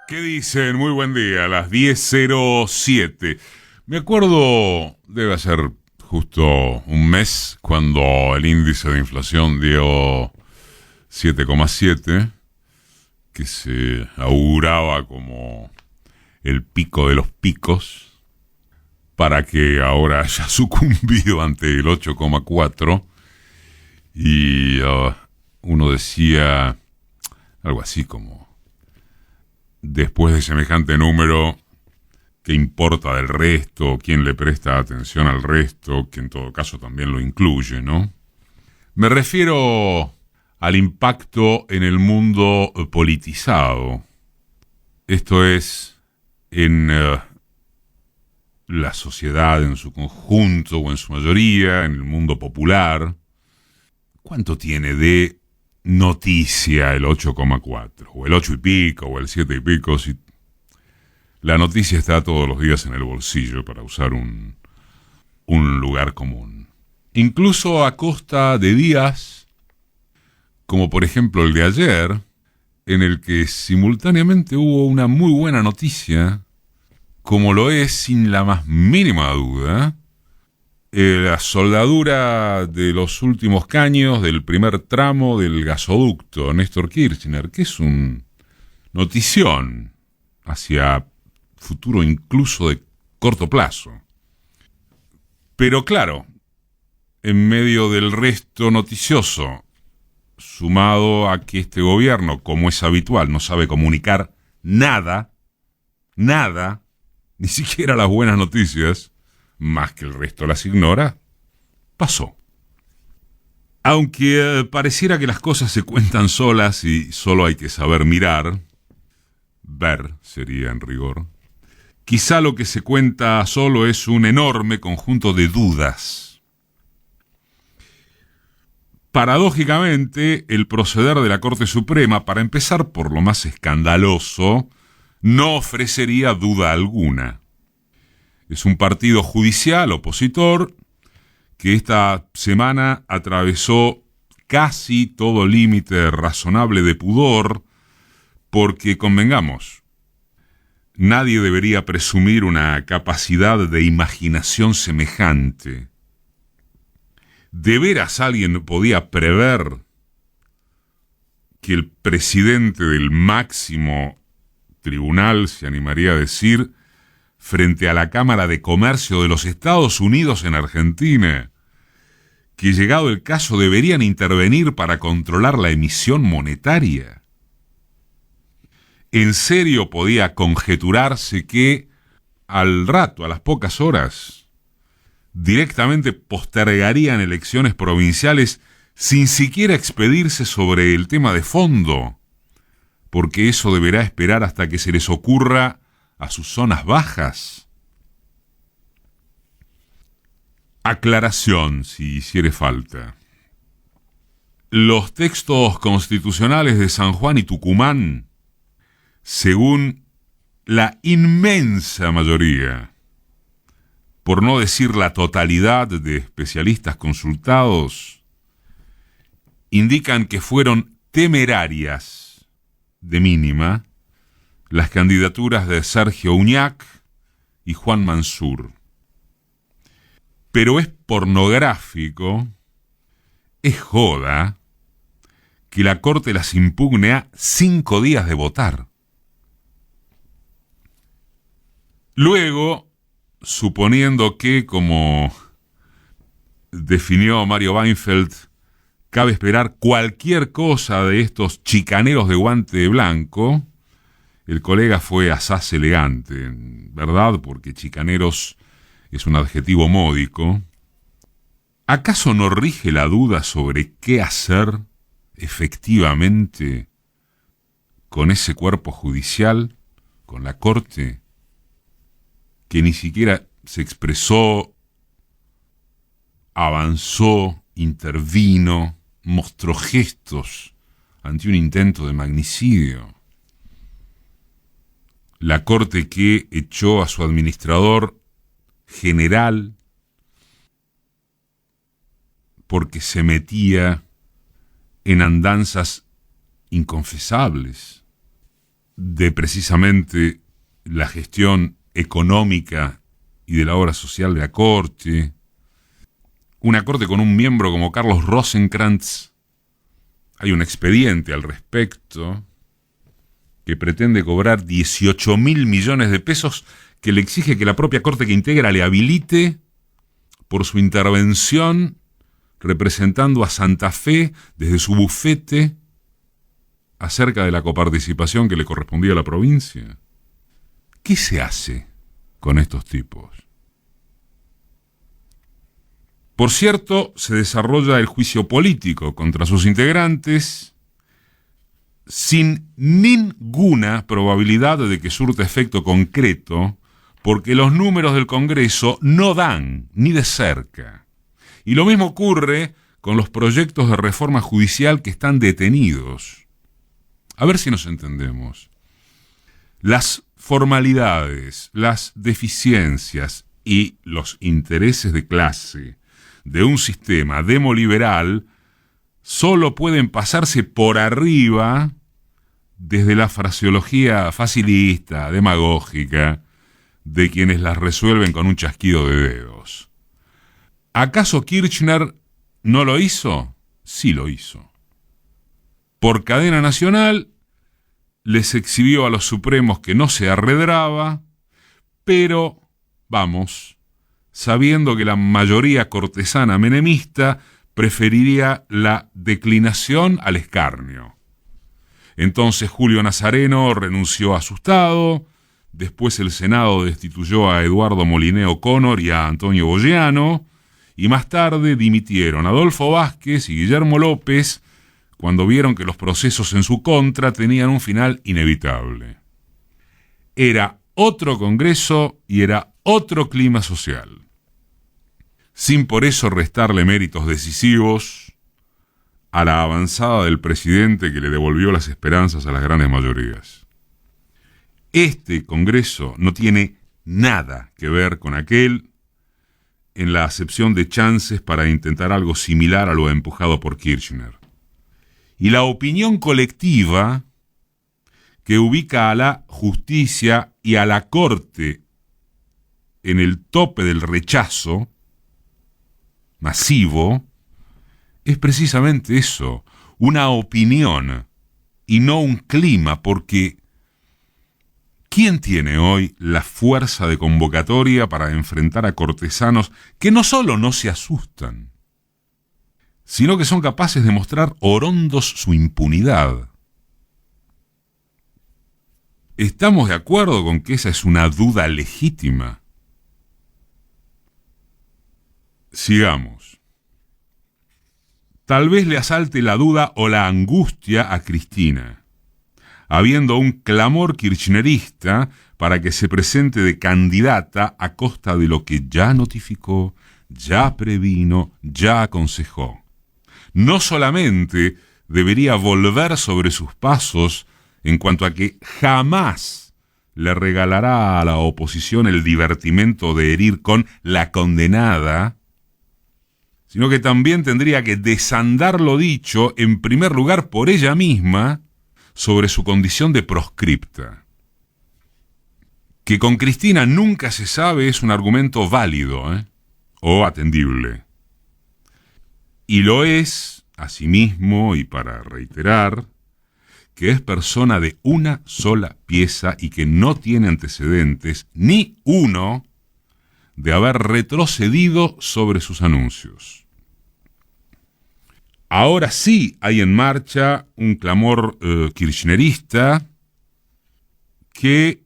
¿Qué dicen? Muy buen día, a las 10:07. Me acuerdo, debe ser justo un mes, cuando el índice de inflación dio 7,7, que se auguraba como el pico de los picos, para que ahora haya sucumbido ante el 8,4, y uno decía algo así como: después de semejante número, ¿qué importa del resto? ¿Quién le presta atención al resto? Que en todo caso también lo incluye, ¿no? Me refiero al impacto en el mundo politizado. Esto es, en la sociedad en su conjunto o en su mayoría, en el mundo popular. ¿Cuánto tiene de noticia el 8,4, o el 8 y pico, o el 7 y pico? Si la noticia está todos los días en el bolsillo, para usar un lugar común. Incluso a costa de días, como por ejemplo el de ayer, en el que simultáneamente hubo una muy buena noticia, como lo es, sin la más mínima duda, la soldadura de los últimos caños del primer tramo del gasoducto Néstor Kirchner, que es un notición hacia futuro incluso de corto plazo. Pero claro, en medio del resto noticioso, sumado a que este gobierno, como es habitual, no sabe comunicar nada, ni siquiera las buenas noticias, más que el resto las ignora, pasó. Aunque pareciera que las cosas se cuentan solas y solo hay que saber mirar, ver sería en rigor, quizá lo que se cuenta solo es un enorme conjunto de dudas. Paradójicamente, el proceder de la Corte Suprema, para empezar por lo más escandaloso, no ofrecería duda alguna. Es un partido judicial opositor que esta semana atravesó casi todo límite razonable de pudor, porque, convengamos, nadie debería presumir una capacidad de imaginación semejante. ¿De veras alguien podía prever que el presidente del máximo tribunal se animaría a decir, frente a la Cámara de Comercio de los Estados Unidos en Argentina, que llegado el caso deberían intervenir para controlar la emisión monetaria? ¿En serio podía conjeturarse que al rato, a las pocas horas, directamente postergarían elecciones provinciales sin siquiera expedirse sobre el tema de fondo? Porque eso deberá esperar hasta que se les ocurra a sus zonas bajas. Aclaración, si hiciere falta. Los textos constitucionales de San Juan y Tucumán, según la inmensa mayoría, por no decir la totalidad de especialistas consultados, indican que fueron temerarias, de mínima, las candidaturas de Sergio Uñac y Juan Mansur. Pero es pornográfico, es joda, que la Corte las impugne a 5 días de votar. Luego, suponiendo que, como definió Mario Weinfeld, cabe esperar cualquier cosa de estos chicaneros de guante blanco, el colega fue asaz elegante, ¿verdad? Porque chicaneros es un adjetivo módico. ¿Acaso no rige la duda sobre qué hacer efectivamente con ese cuerpo judicial, con la Corte, que ni siquiera se expresó, avanzó, intervino, mostró gestos ante un intento de magnicidio? La Corte que echó a su administrador general porque se metía en andanzas inconfesables. de precisamente la gestión económica y de la obra social de la Corte. Una Corte con un miembro como Carlos Rosenkrantz. Hay un expediente al respecto que pretende cobrar 18.000 millones de pesos, que le exige que la propia Corte que integra le habilite por su intervención representando a Santa Fe desde su bufete acerca de la coparticipación que le correspondía a la provincia. ¿Qué se hace con estos tipos? Por cierto, se desarrolla el juicio político contra sus integrantes sin ninguna probabilidad de que surta efecto concreto, porque los números del Congreso no dan ni de cerca. Y lo mismo ocurre con los proyectos de reforma judicial que están detenidos. A ver si nos entendemos. Las formalidades, las deficiencias y los intereses de clase de un sistema demoliberal solo pueden pasarse por arriba desde la fraseología facilista, demagógica, de quienes las resuelven con un chasquido de dedos. ¿Acaso Kirchner no lo hizo? Sí lo hizo. Por cadena nacional les exhibió a los supremos que no se arredraba, pero, vamos, sabiendo que la mayoría cortesana menemista preferiría la declinación al escarnio. Entonces Julio Nazareno renunció asustado, después el Senado destituyó a Eduardo Moliné O'Connor y a Antonio Bogiano, y más tarde dimitieron Adolfo Vázquez y Guillermo López cuando vieron que los procesos en su contra tenían un final inevitable. Era otro Congreso y era otro clima social. Sin por eso restarle méritos decisivos a la avanzada del presidente que le devolvió las esperanzas a las grandes mayorías. Este Congreso no tiene nada que ver con aquel, en la acepción de chances para intentar algo similar a lo empujado por Kirchner. Y la opinión colectiva que ubica a la justicia y a la Corte en el tope del rechazo masivo, es precisamente eso, una opinión y no un clima, porque ¿quién tiene hoy la fuerza de convocatoria para enfrentar a cortesanos que no solo no se asustan, sino que son capaces de mostrar orondos su impunidad? ¿Estamos de acuerdo con que esa es una duda legítima? Sigamos. Tal vez le asalte la duda o la angustia a Cristina, habiendo un clamor kirchnerista para que se presente de candidata a costa de lo que ya notificó, ya previno, ya aconsejó. No solamente debería volver sobre sus pasos en cuanto a que jamás le regalará a la oposición el divertimento de herir con la condenada, sino que también tendría que desandar lo dicho, en primer lugar por ella misma, sobre su condición de proscripta. Que con Cristina nunca se sabe es un argumento válido, o atendible. Y lo es, asimismo, y para reiterar, que es persona de una sola pieza y que no tiene antecedentes, ni uno, de haber retrocedido sobre sus anuncios. Ahora sí hay en marcha un clamor kirchnerista que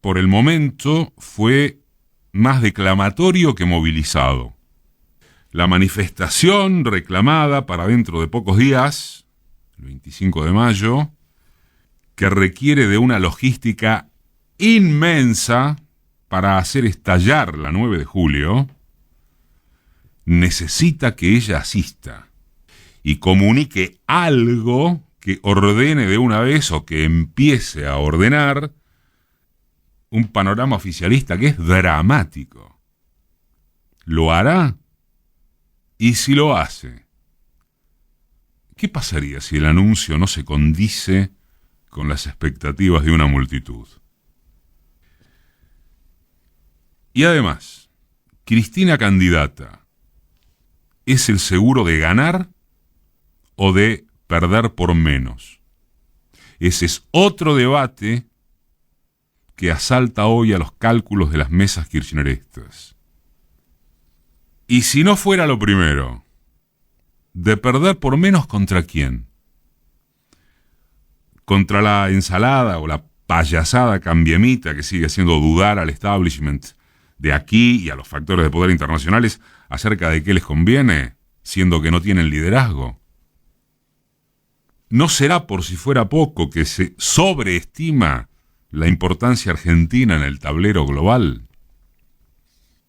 por el momento fue más declamatorio que movilizado. La manifestación reclamada para dentro de pocos días, el 25 de mayo, que requiere de una logística inmensa para hacer estallar la 9 de julio, necesita que ella asista y comunique algo que ordene de una vez o que empiece a ordenar un panorama oficialista que es dramático. ¿Lo hará? Y si lo hace, ¿qué pasaría si el anuncio no se condice con las expectativas de una multitud. Y además, Cristina candidata, ¿es el seguro de ganar o de perder por menos? Ese es otro debate que asalta hoy a los cálculos de las mesas kirchneristas. Y si no fuera lo primero, ¿de perder por menos contra quién? ¿Contra la ensalada o la payasada cambiemita que sigue haciendo dudar al establishment de aquí y a los factores de poder internacionales acerca de qué les conviene, siendo que no tienen liderazgo? ¿No será por si fuera poco que se sobreestima la importancia argentina en el tablero global?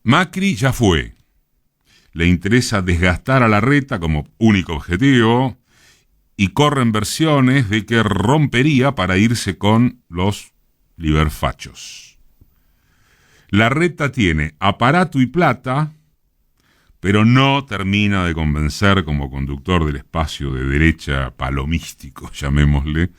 Macri ya fue. Le interesa desgastar a Larreta como único objetivo y corren versiones de que rompería para irse con los liberfachos. Larreta tiene aparato y plata, pero no termina de convencer como conductor del espacio de derecha palomístico, llamémosle,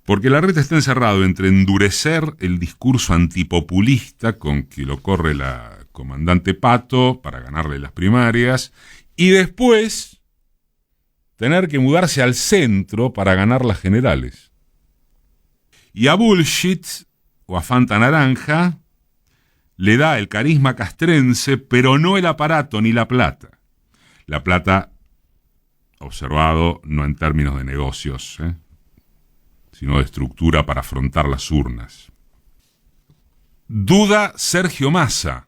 porque Larreta está encerrado entre endurecer el discurso antipopulista con que lo corre la comandante Pato para ganarle las primarias y después tener que mudarse al centro para ganar las generales. Y a Bullshit o a Fanta Naranja le da el carisma castrense, pero no el aparato ni la plata. La plata, observado, no en términos de negocios, sino de estructura para afrontar las urnas. Duda Sergio Massa,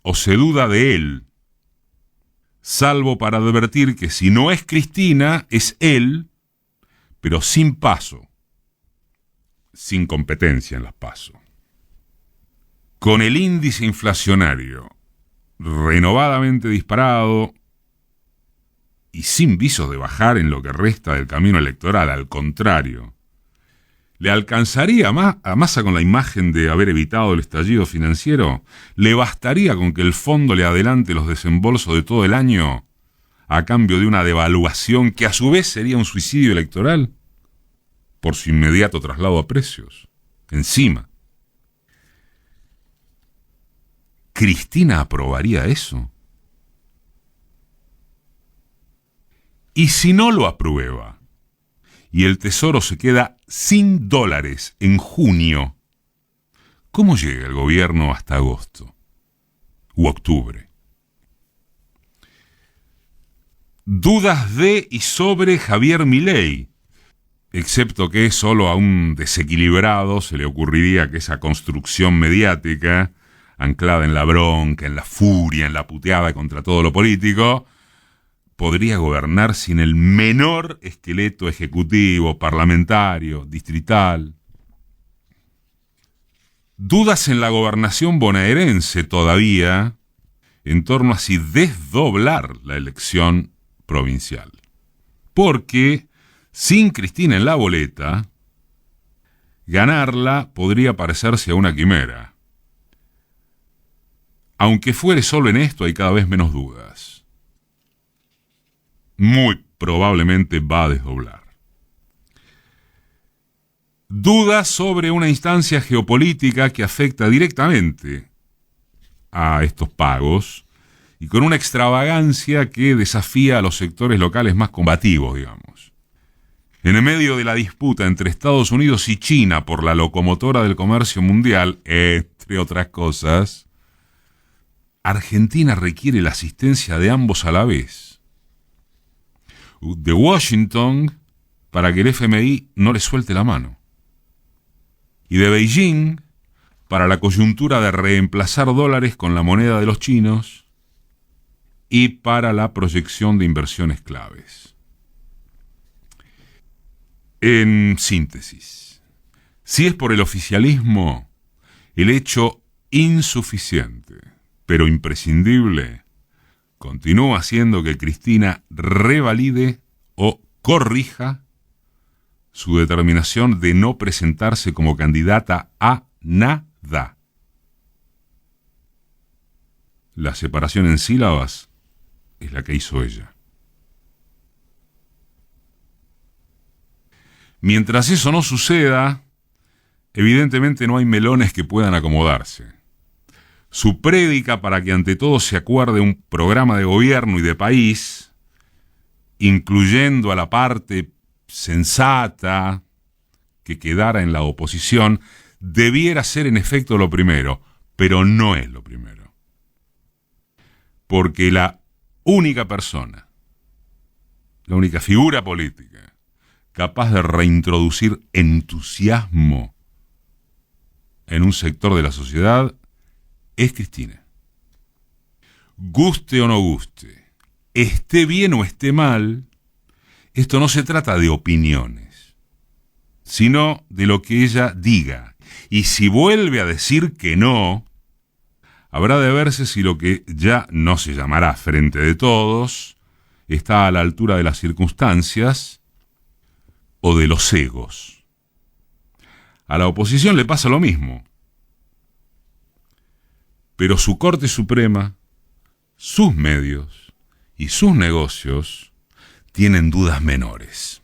o se duda de él, salvo para advertir que si no es Cristina, es él, pero sin paso, sin competencia en las pasos. Con el índice inflacionario renovadamente disparado y sin visos de bajar en lo que resta del camino electoral, al contrario, ¿le alcanzaría a Massa con la imagen de haber evitado el estallido financiero? ¿Le bastaría con que el fondo le adelante los desembolsos de todo el año a cambio de una devaluación que a su vez sería un suicidio electoral por su inmediato traslado a precios? Encima, ¿Cristina aprobaría eso? Y si no lo aprueba y el Tesoro se queda sin dólares en junio, ¿cómo llega el gobierno hasta agosto u octubre? Dudas de y sobre Javier Milei, excepto que solo a un desequilibrado se le ocurriría que esa construcción mediática, anclada en la bronca, en la furia, en la puteada contra todo lo político, podría gobernar sin el menor esqueleto ejecutivo, parlamentario, distrital. Dudas en la gobernación bonaerense todavía en torno a si desdoblar la elección provincial. Porque sin Cristina en la boleta, ganarla podría parecerse a una quimera. Aunque fuere solo en esto, hay cada vez menos dudas. Muy probablemente va a desdoblar. Dudas sobre una instancia geopolítica que afecta directamente a estos pagos y con una extravagancia que desafía a los sectores locales más combativos, digamos. En el medio de la disputa entre Estados Unidos y China por la locomotora del comercio mundial, entre otras cosas, Argentina requiere la asistencia de ambos a la vez. De Washington para que el FMI no le suelte la mano. Y de Beijing para la coyuntura de reemplazar dólares con la moneda de los chinos y para la proyección de inversiones claves. En síntesis, si es por el oficialismo, el hecho insuficiente, pero imprescindible, continúa siendo que Cristina revalide o corrija su determinación de no presentarse como candidata a nada. La separación en sílabas es la que hizo ella. Mientras eso no suceda, evidentemente no hay melones que puedan acomodarse. Su prédica para que ante todo se acuerde un programa de gobierno y de país, incluyendo a la parte sensata que quedara en la oposición, debiera ser en efecto lo primero, pero no es lo primero. Porque la única persona, la única figura política capaz de reintroducir entusiasmo en un sector de la sociedad es Cristina. Guste o no guste, esté bien o esté mal, esto no se trata de opiniones, sino de lo que ella diga. Y si vuelve a decir que no, habrá de verse si lo que ya no se llamará frente de todos está a la altura de las circunstancias o de los egos. A la oposición le pasa lo mismo. Pero su Corte Suprema, sus medios y sus negocios tienen dudas menores.